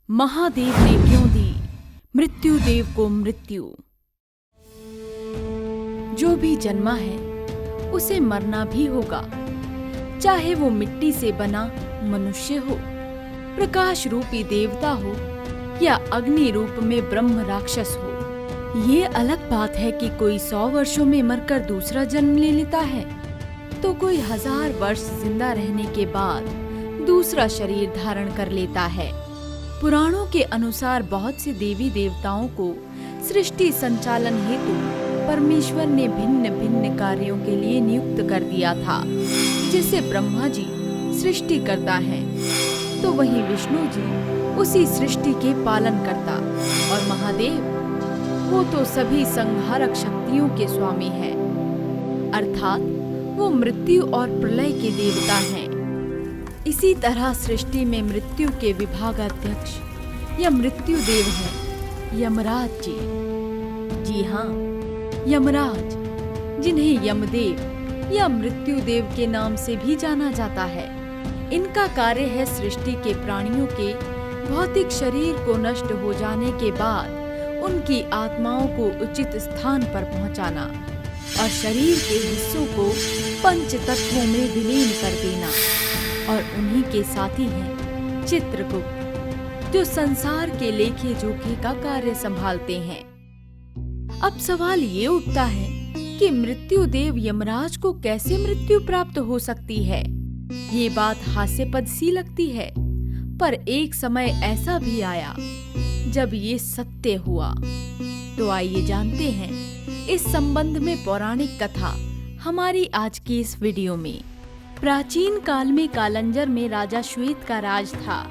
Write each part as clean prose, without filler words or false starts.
महादेव ने क्यों दी मृत्यु देव को मृत्यु। जो भी जन्मा है उसे मरना भी होगा, चाहे वो मिट्टी से बना मनुष्य हो, प्रकाश रूपी देवता हो या अग्नि रूप में ब्रह्म राक्षस हो। ये अलग बात है कि कोई 100 वर्षों में मरकर दूसरा जन्म ले लेता है, तो कोई 1000 वर्ष जिंदा रहने के बाद दूसरा शरीर धारण कर लेता है। पुराणों के अनुसार बहुत से देवी देवताओं को सृष्टि संचालन हेतु परमेश्वर ने भिन्न भिन्न कार्यों के लिए नियुक्त कर दिया था। जैसे ब्रह्मा जी सृष्टि करता है, तो वहीं विष्णु जी उसी सृष्टि के पालन करता, और महादेव वो तो सभी संहारक शक्तियों के स्वामी है, अर्थात वो मृत्यु और प्रलय के देवता हैं। इसी तरह सृष्टि में मृत्यु के विभागाध्यक्ष या मृत्यु देव हैं यमराज जी। जी हाँ, यमराज, जिन्हें यमदेव या मृत्यु देव के नाम से भी जाना जाता है। इनका कार्य है सृष्टि के प्राणियों के भौतिक शरीर को नष्ट हो जाने के बाद उनकी आत्माओं को उचित स्थान पर पहुंचाना और शरीर के हिस्सों को पंच तत्वों में विलीन कर देना। और उन्हीं के साथी हैं चित्रगुप्त, जो संसार के लेखे जोखे का कार्य संभालते हैं। अब सवाल ये उठता है कि मृत्यु देव यमराज को कैसे मृत्यु प्राप्त हो सकती है। ये बात हास्यपद सी लगती है, पर एक समय ऐसा भी आया जब ये सत्य हुआ। तो आइए जानते हैं इस संबंध में पौराणिक कथा हमारी आज की इस वीडियो में। प्राचीन काल में कालंजर में राजा श्वेत का राज था।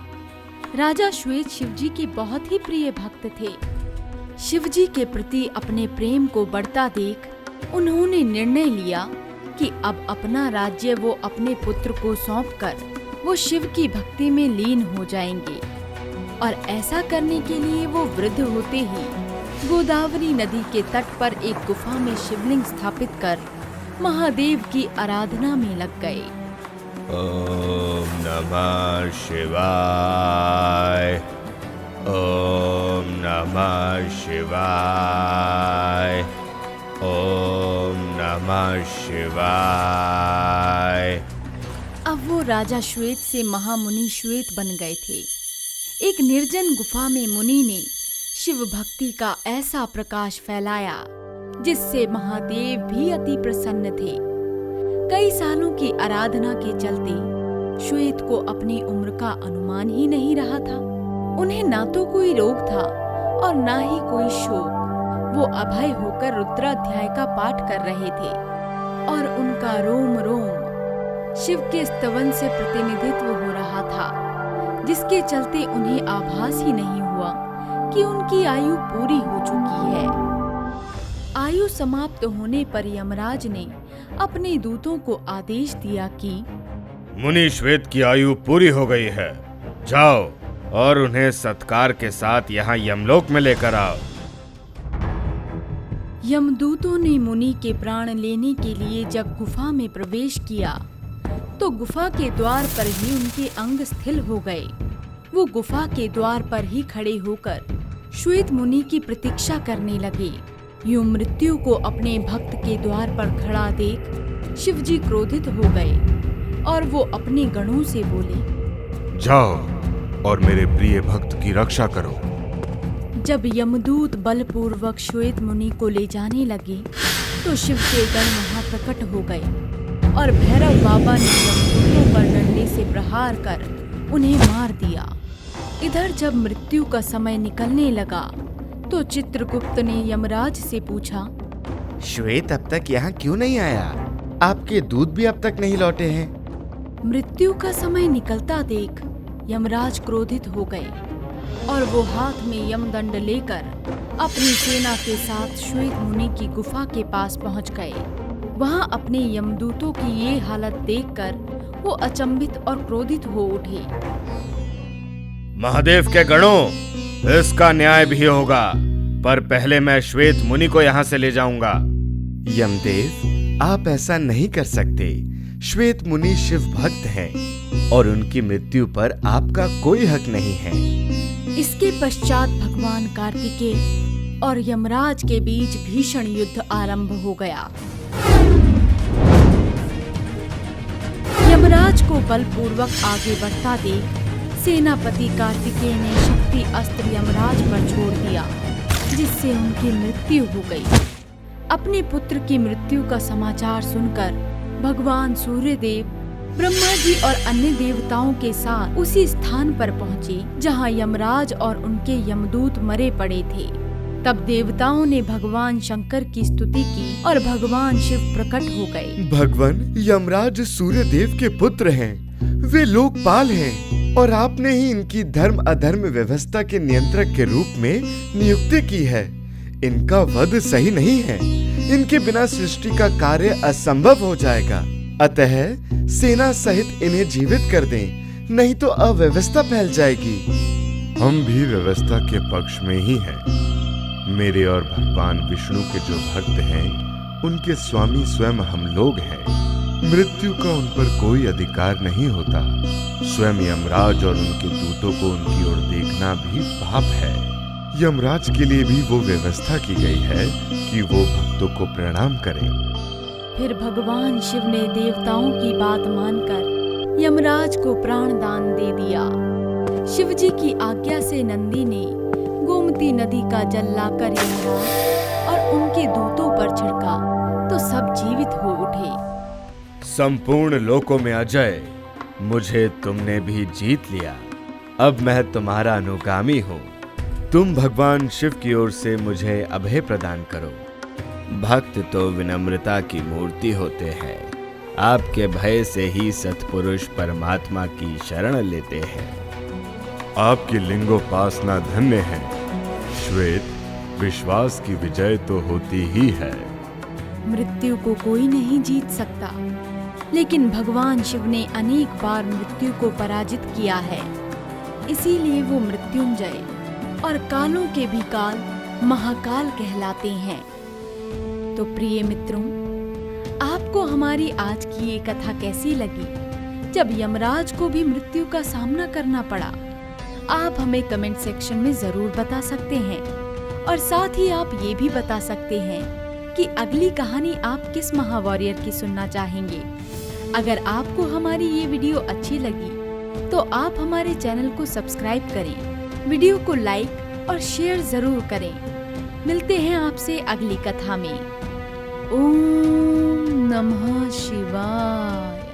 राजा श्वेत शिवजी के बहुत ही प्रिय भक्त थे। शिवजी के प्रति अपने प्रेम को बढ़ता देख उन्होंने निर्णय लिया कि अब अपना राज्य वो अपने पुत्र को सौंपकर वो शिव की भक्ति में लीन हो जाएंगे। और ऐसा करने के लिए वो वृद्ध होते ही गोदावरी नदी के तट पर एक गुफा में शिवलिंग स्थापित कर महादेव की आराधना में लग गए। ओम नमः शिवाय, ओम नमः शिवाय, ओम नमः शिवाय। अब वो राजा श्वेत से महामुनि श्वेत बन गए थे। एक निर्जन गुफा में मुनि ने शिव भक्ति का ऐसा प्रकाश फैलाया जिससे महादेव भी अति प्रसन्न थे। कई सालों की आराधना के चलते श्वेत को अपनी उम्र का अनुमान ही नहीं रहा था। उन्हें ना तो कोई रोग था और ना ही कोई शोक। वो अभय होकर रुद्राध्याय का पाठ कर रहे थे और उनका रोम रोम शिव के स्तवन से प्रतिनिधित्व हो रहा था, जिसके चलते उन्हें आभास ही नहीं हुआ कि उनकी आयु पूरी हो चुकी है। आयु समाप्त होने पर यमराज ने अपने दूतों को आदेश दिया कि मुनि श्वेत की आयु पूरी हो गई है, जाओ और उन्हें सत्कार के साथ यहाँ यमलोक में लेकर आओ। यमदूतों ने मुनि के प्राण लेने के लिए जब गुफा में प्रवेश किया तो गुफा के द्वार पर ही उनके अंग स्थिर हो गए। वो गुफा के द्वार पर ही खड़े होकर श्वेत मुनि की प्रतीक्षा करने लगे। यूं मृत्यु को अपने भक्त के द्वार पर खड़ा देख शिवजी क्रोधित हो गए और वो अपने गणों से बोले, जाओ और मेरे प्रिय भक्त की रक्षा करो। जब यमदूत बलपूर्वक श्वेत मुनि को ले जाने लगे तो शिव के गण वहां प्रकट हो गए और भैरव बाबा ने यमदूतों पर डंडे से प्रहार कर उन्हें मार दिया। इधर जब मृत्यु का समय निकलने लगा तो चित्रगुप्त ने यमराज से पूछा, श्वेत अब तक यहाँ क्यों नहीं आया? आपके दूत भी अब तक नहीं लौटे हैं। मृत्यु का समय निकलता देख यमराज क्रोधित हो गए और वो हाथ में यमदंड लेकर अपनी सेना के साथ श्वेत मुनि की गुफा के पास पहुंच गए। वहां अपने यमदूतों की ये हालत देखकर वो अचंभित और क्रोधित हो उठे। महादेव के गणों, इसका न्याय भी होगा, पर पहले मैं श्वेत मुनि को यहाँ से ले जाऊंगा। यमदेव, आप ऐसा नहीं कर सकते। श्वेत मुनि शिव भक्त हैं और उनकी मृत्यु पर आपका कोई हक नहीं है। इसके पश्चात भगवान कार्तिकेय और यमराज के बीच भीषण युद्ध आरंभ हो गया। यमराज को बलपूर्वक आगे बढ़ता देख सेनापति कार्तिकेय ने शक्ति अस्त्र यमराज पर छोड़ दिया, जिससे उनकी मृत्यु हो गई। अपने पुत्र की मृत्यु का समाचार सुनकर भगवान सूर्यदेव, ब्रह्मा जी और अन्य देवताओं के साथ उसी स्थान पर पहुँचे जहाँ यमराज और उनके यमदूत मरे पड़े थे। तब देवताओं ने भगवान शंकर की स्तुति की और भगवान शिव प्रकट हो गए। भगवान यमराज सूर्यदेव के पुत्र हैं, वे लोकपाल हैं और आपने ही इनकी धर्म अधर्म व्यवस्था के नियंत्रक के रूप में नियुक्ति की है। इनका वध सही नहीं है, इनके बिना सृष्टि का कार्य असंभव हो जाएगा। अतः सेना सहित इन्हें जीवित कर दें, नहीं तो अव्यवस्था फैल जाएगी। हम भी व्यवस्था के पक्ष में ही हैं। मेरे और भगवान विष्णु के जो भक्त हैं, उनके स्वामी स्वयं हम लोग हैं। मृत्यु का उन पर कोई अधिकार नहीं होता। स्वयं यमराज और उनके दूतों को उनकी ओर देखना भी पाप है। यमराज के लिए भी वो व्यवस्था की गई है कि वो भक्तों को प्रणाम करें। फिर भगवान शिव ने देवताओं की बात मानकर यमराज को प्राण दान दे दिया। शिव जी की आज्ञा से नंदी ने गोमती नदी का जल लाकर यमराज और उनके दूतों पर छिड़का तो सब जीवित हो उठे। संपूर्ण लोकों में अजय, मुझे तुमने भी जीत लिया। अब मैं तुम्हारा अनुगामी हूँ। तुम भगवान शिव की ओर से मुझे अभय प्रदान करो। भक्त तो विनम्रता की मूर्ति होते हैं। आपके भय से ही सत्पुरुष परमात्मा की शरण लेते हैं। आपकी लिंगोपासना धन्य है। श्वेत, विश्वास की विजय तो होती ही है। मृत्यु को कोई नहीं जीत सकता, लेकिन भगवान शिव ने अनेक बार मृत्यु को पराजित किया है। इसीलिए वो मृत्युंजय और कालों के भी काल महाकाल कहलाते हैं। तो प्रिय मित्रों, आपको हमारी आज की ये कथा कैसी लगी, जब यमराज को भी मृत्यु का सामना करना पड़ा? आप हमें कमेंट सेक्शन में जरूर बता सकते हैं और साथ ही आप ये भी बता सकते हैं कि अगली कहानी आप किस महावॉरियर की सुनना चाहेंगे। अगर आपको हमारी ये वीडियो अच्छी लगी तो आप हमारे चैनल को सब्सक्राइब करें, वीडियो को लाइक और शेयर जरूर करें। मिलते हैं आपसे अगली कथा में। ओम नमः शिवाय।